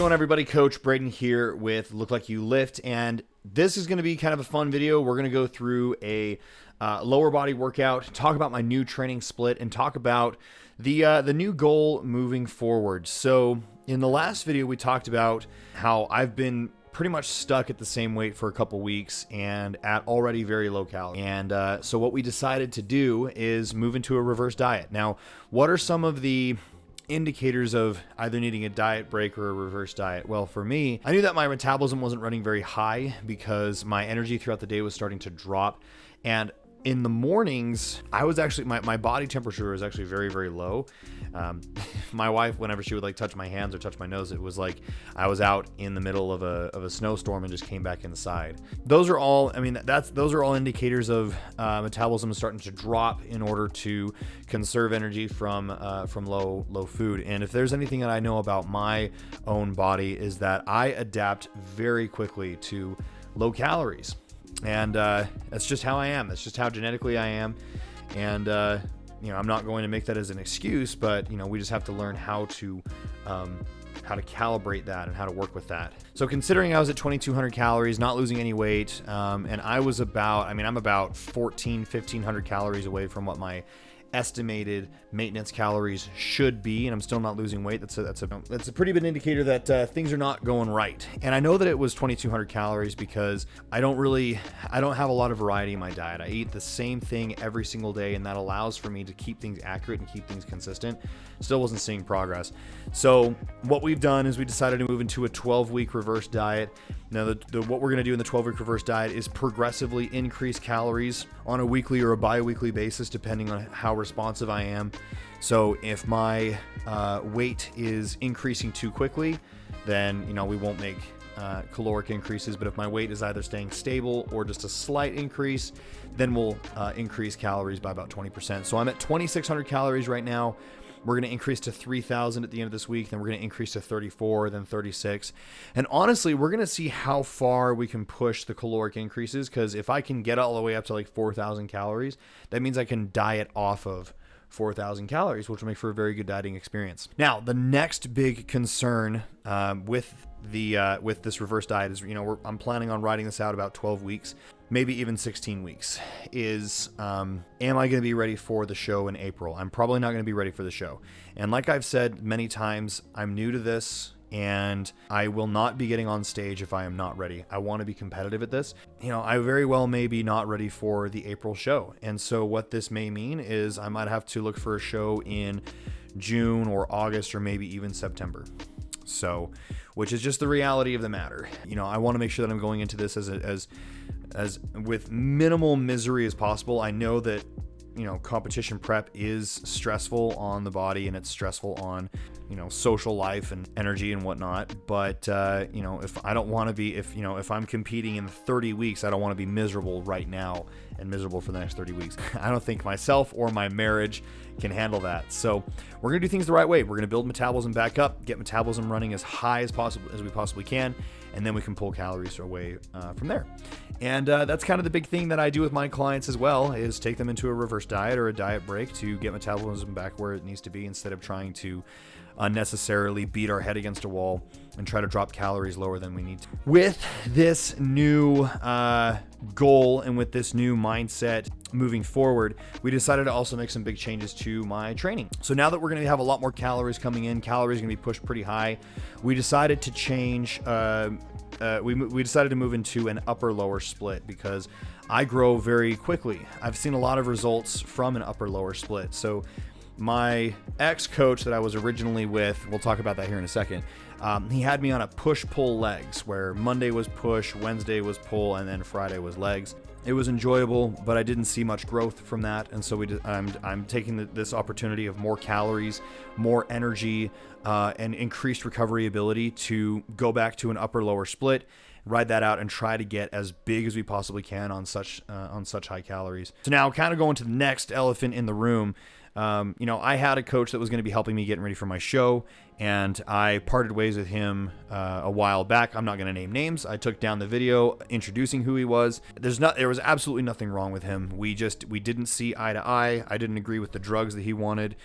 going, everybody? Coach Braden here with Look Like You Lift, and this is going to be kind of a fun video. We're going to go through a lower body workout, talk about my new training split, and talk about the new goal moving forward. So in the last video, we talked about how I've been pretty much stuck at the same weight for a couple weeks and at already very low calories. And so what we decided to do is move into a reverse diet. Now, what are some of the indicators of either needing a diet break or a reverse diet? Well, for me, I knew that my metabolism wasn't running very high because my energy throughout the day was starting to drop. And in the mornings, I was actually, my body temperature was actually very, very low. My wife, whenever she would like touch my hands or touch my nose, it was like I was out in the middle of a snowstorm and just came back inside. Those are all, those are all indicators of metabolism starting to drop in order to conserve energy from low food. And if there's anything that I know about my own body is that I adapt very quickly to low calories. And that's just how I am. That's just how genetically I am. And, I'm not going to make that as an excuse, but, we just have to learn how to calibrate that and how to work with that. So considering I was at 2,200 calories, not losing any weight, and I was about, I'm about 1,500 calories away from what my estimated maintenance calories should be, and I'm still not losing weight. That's a pretty good indicator that things are not going right. And I know that it was 2,200 calories because I don't have a lot of variety in my diet. I eat the same thing every single day, and that allows for me to keep things accurate and keep things consistent. Still wasn't seeing progress. So what we've done is we decided to move into a 12-week reverse diet. Now, what we're going to do in the 12-week reverse diet is progressively increase calories on a weekly or a bi-weekly basis, depending on how responsive I am. So if my weight is increasing too quickly, then, we won't make caloric increases. But if my weight is either staying stable or just a slight increase, then we'll increase calories by about 20%. So I'm at 2,600 calories right now. We're going to increase to 3,000 at the end of this week. Then we're going to increase to 34, then 36. And honestly, we're going to see how far we can push the caloric increases. Because if I can get all the way up to like 4,000 calories, that means I can diet off of 4,000 calories, which will make for a very good dieting experience. Now, the next big concern with this reverse diet is, I'm planning on riding this out about 12 weeks, maybe even 16 weeks, is am I going to be ready for the show in April? I'm probably not going to be ready for the show. And like I've said many times, I'm new to this, and I will not be getting on stage if I am not ready. I want to be competitive at this. I very well may be not ready for the April show. And so what this may mean is I might have to look for a show in June or August or maybe even September. So, which is just the reality of the matter. I want to make sure that I'm going into this as with minimal misery as possible. I know that, competition prep is stressful on the body, and it's stressful on, social life and energy and whatnot. But, if I don't want to be, if I'm competing in 30 weeks, I don't want to be miserable right now and miserable for the next 30 weeks. I don't think myself or my marriage can handle that. So we're going to do things the right way. We're going to build metabolism back up, get metabolism running as high as possible as we possibly can, and then we can pull calories away from there. And that's kind of the big thing that I do with my clients as well, is take them into a reverse diet or a diet break to get metabolism back where it needs to be, instead of trying to unnecessarily beat our head against a wall and try to drop calories lower than we need to. With this new goal and with this new mindset moving forward, we decided to also make some big changes to my training. So now that we're going to have a lot more calories coming in, calories are going to be pushed pretty high, we decided to change, we decided to move into an upper-lower split because I grow very quickly. I've seen a lot of results from an upper-lower split. So my ex-coach that I was originally with, we'll talk about that here in a second, he had me on a push-pull legs, where Monday was push, Wednesday was pull, and then Friday was legs. It was enjoyable, but I didn't see much growth from that, and so I'm taking this opportunity of more calories, more energy, and increased recovery ability to go back to an upper-lower split, ride that out, and try to get as big as we possibly can on such high calories. So now, kind of going to the next elephant in the room. I had a coach that was going to be helping me getting ready for my show, and I parted ways with him a while back. I'm not going to name names. I took down the video introducing who he was. There was absolutely nothing wrong with him. We didn't see eye to eye. I didn't agree with the drugs that he wanted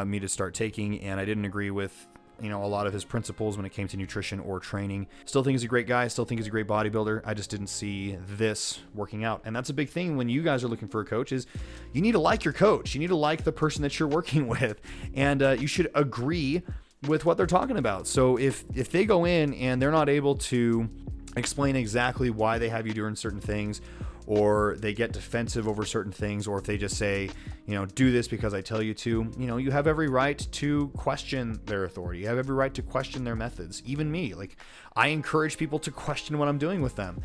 me to start taking, and I didn't agree with you know, a lot of his principles when it came to nutrition or training. Still think he's a great guy. Still think he's a great bodybuilder. I just didn't see this working out. And that's a big thing when you guys are looking for a coach is you need to like your coach. You need to like the person that you're working with. And you should agree with what they're talking about. So if they go in and they're not able to explain exactly why they have you doing certain things, or they get defensive over certain things, or if they just say, you know, do this because I tell you to, you know, you have every right to question their authority. You have every right to question their methods. Even me, like, I encourage people to question what I'm doing with them.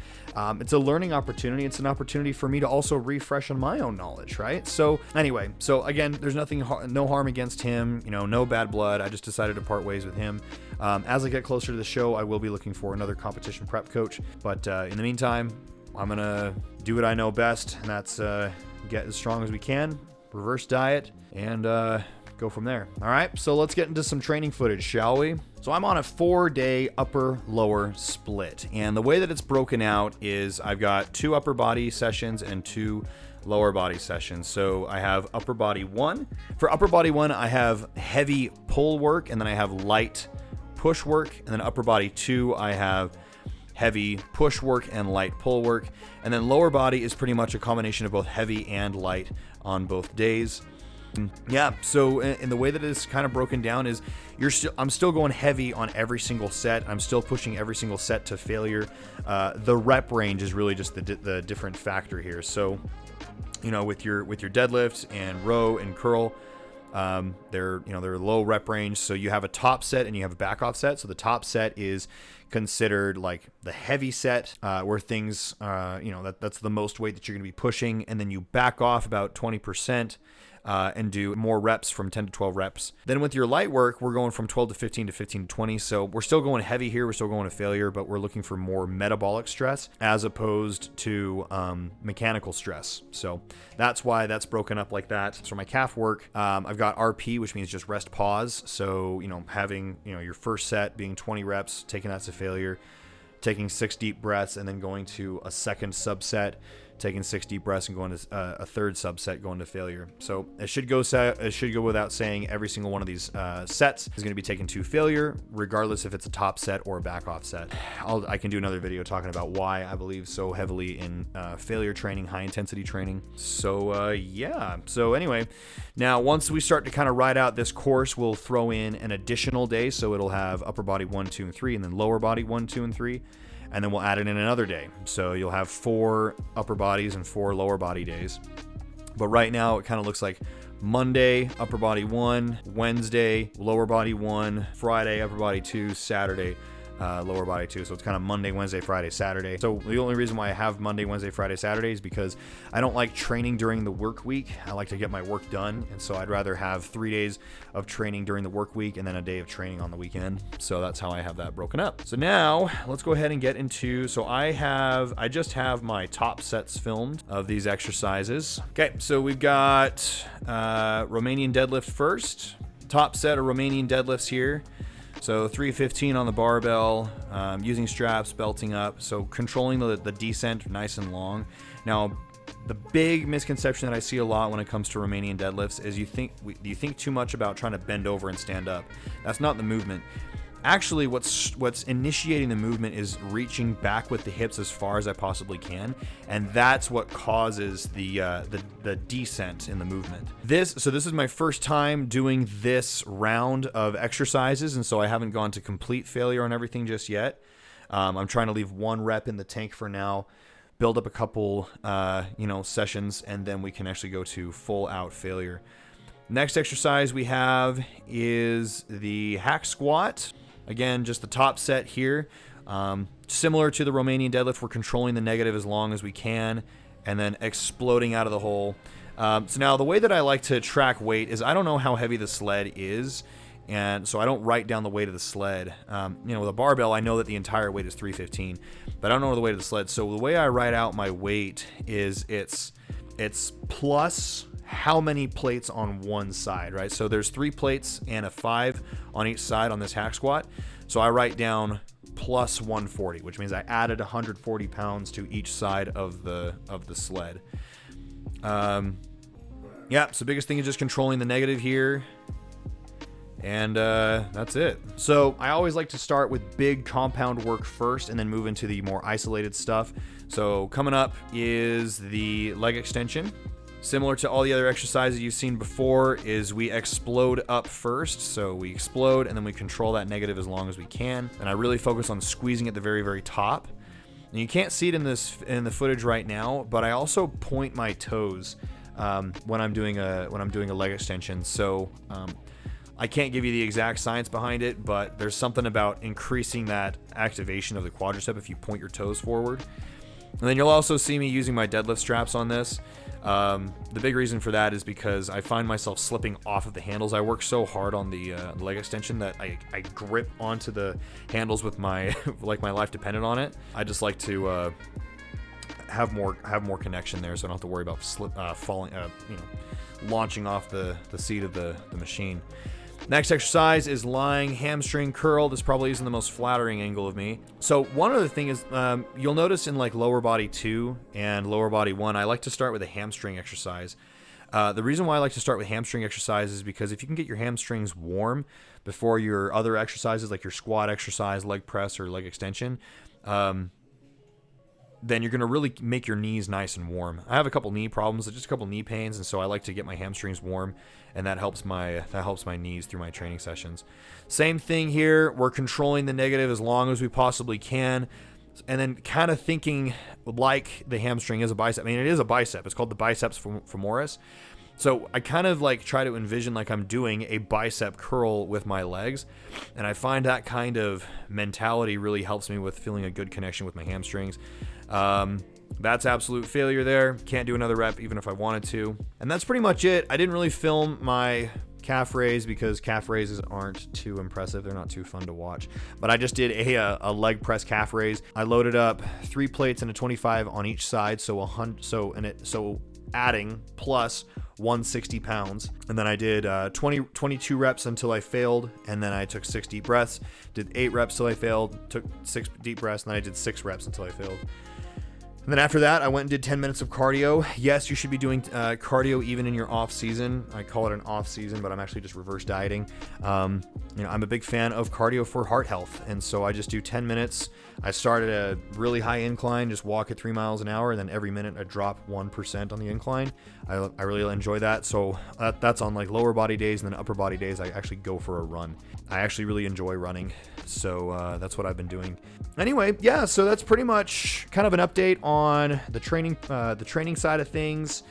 It's a learning opportunity. It's an opportunity for me to also refresh on my own knowledge, right? So anyway, so again, there's no harm against him, you know, no bad blood. I just decided to part ways with him. As I get closer to the show, I will be looking for another competition prep coach. But in the meantime, I'm going to do what I know best, and that's get as strong as we can, reverse diet, and go from there. All right, so let's get into some training footage, shall we? So I'm on a 4-day upper-lower split, and the way that it's broken out is I've got 2 upper body sessions and 2 lower body sessions. So I have upper body 1. For upper body 1, I have heavy pull work, and then I have light push work, and then upper body 2, I have heavy push work and light pull work. And then lower body is pretty much a combination of both heavy and light on both days. Yeah, so in the way that it's kind of broken down is I'm still going heavy on every single set. I'm still pushing every single set to failure. The rep range is really just the different factor here. So, you know, with your deadlift and row and curl, they're low rep range. So you have a top set and you have a back off set. So the top set is considered like the heavy set, where things, that's the most weight that you're going to be pushing. And then you back off about 20%. And do more reps from 10 to 12 reps. Then with your light work, we're going from 12 to 15 to 15 to 20. So we're still going heavy here. We're still going to failure, but we're looking for more metabolic stress as opposed to mechanical stress. So that's why that's broken up like that. So my calf work, I've got RP, which means just rest pause. So, you know, having, you know, your first set being 20 reps, taking that to failure, taking 6 deep breaths, and then going to a second subset, taking 6 deep breaths, and going to a third subset, going to failure. So it should go without saying every single one of these sets is going to be taken to failure, regardless if it's a top set or a back off set. I can do another video talking about why I believe so heavily in failure training, high intensity training. So yeah. So anyway, now once we start to kind of ride out this course, we'll throw in an additional day. So it'll have upper body 1, 2, and 3, and then lower body 1, 2, and 3. And then we'll add it in another day. So you'll have 4 upper bodies and 4 lower body days. But right now it kind of looks like Monday, upper body 1, Wednesday, lower body 1, Friday, upper body 2, Saturday, lower body 2. So it's kind of Monday, Wednesday, Friday, Saturday. So the only reason why I have Monday, Wednesday, Friday, Saturday is because I don't like training during the work week. I like to get my work done. And so I'd rather have 3 days of training during the work week and then a day of training on the weekend. So that's how I have that broken up. So now let's go ahead and get into, so I just have my top sets filmed of these exercises. Okay, so we've got Romanian deadlift first. Top set of Romanian deadlifts here. So 315 on the barbell, using straps, belting up. So controlling the descent nice and long. Now, the big misconception that I see a lot when it comes to Romanian deadlifts is you think too much about trying to bend over and stand up. That's not the movement. Actually, what's initiating the movement is reaching back with the hips as far as I possibly can, and that's what causes the descent in the movement. This is my first time doing this round of exercises, and so I haven't gone to complete failure on everything just yet. I'm trying to leave 1 rep in the tank for now, build up a couple sessions, and then we can actually go to full out failure. Next exercise we have is the hack squat. Again, just the top set here. Similar to the Romanian deadlift, we're controlling the negative as long as we can and then exploding out of the hole. So now the way that I like to track weight is I don't know how heavy the sled is, and so I don't write down the weight of the sled. With a barbell, I know that the entire weight is 315, but I don't know the weight of the sled. So the way I write out my weight is it's plus how many plates on one side, right? So there's 3 plates and a 5 on each side on this hack squat. So I write down plus 140, which means I added 140 pounds to each side of the sled. So biggest thing is just controlling the negative here And that's it. So I always like to start with big compound work first and then move into the more isolated stuff. So coming up is the leg extension. Similar to all the other exercises you've seen before, is we explode up first. So we explode and then we control that negative as long as we can. And I really focus on squeezing at the very, very top. And you can't see it in the footage right now, but I also point my toes when I'm doing a leg extension. So I can't give you the exact science behind it, but there's something about increasing that activation of the quadricep if you point your toes forward. And then you'll also see me using my deadlift straps on this. The big reason for that is because I find myself slipping off of the handles. I work so hard on the leg extension that I grip onto the handles with my like my life dependent on it. I just like to have more connection there, so I don't have to worry about falling, launching off the seat of the machine. Next exercise is lying hamstring curl. This probably isn't the most flattering angle of me. So one other thing is, you'll notice in like lower body 2 and lower body 1, I like to start with a hamstring exercise. The reason why I like to start with hamstring exercise is because if you can get your hamstrings warm before your other exercises, like your squat exercise, leg press, or leg extension, then you're going to really make your knees nice and warm. I have a couple knee problems, just a couple knee pains, and so I like to get my hamstrings warm, and that helps my knees through my training sessions. Same thing here. We're controlling the negative as long as we possibly can, and then kind of thinking like the hamstring is a bicep. I mean, it is a bicep. It's called the biceps femoris. So I kind of like try to envision like I'm doing a bicep curl with my legs, and I find that kind of mentality really helps me with feeling a good connection with my hamstrings. That's absolute failure there. Can't do another rep even if I wanted to. And that's pretty much it. I didn't really film my calf raise because calf raises aren't too impressive. They're not too fun to watch. But I just did a leg press calf raise. I loaded up 3 plates and a 25 on each side, so adding plus 160 pounds. And then I did 22 reps until I failed, and then I took 6 deep breaths, did 8 reps till I failed, took 6 deep breaths, and then I did 6 reps until I failed. And then after that, I went and did 10 minutes of cardio. Yes, you should be doing cardio even in your off season. I call it an off season, but I'm actually just reverse dieting. I'm a big fan of cardio for heart health, and so I just do 10 minutes. I start at a really high incline, just walk at 3 miles an hour, and then every minute I drop 1% on the incline. I really enjoy that. So that's on like lower body days, and then upper body days I actually go for a run. I actually really enjoy running, so that's what I've been doing. Anyway, yeah, so that's pretty much kind of an update on the training side of things,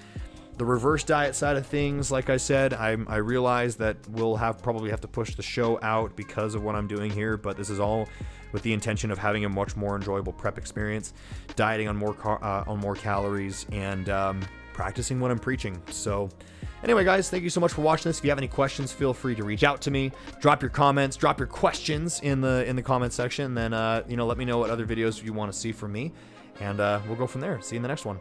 the reverse diet side of things. Like I said, I realize that we'll probably have to push the show out because of what I'm doing here, but this is all with the intention of having a much more enjoyable prep experience, dieting on more calories, and practicing what I'm preaching. So anyway, guys, thank you so much for watching this. If you have any questions, feel free to reach out to me. Drop your comments, drop your questions in the comment section. Then let me know what other videos you want to see from me, and we'll go from there. See you in the next one.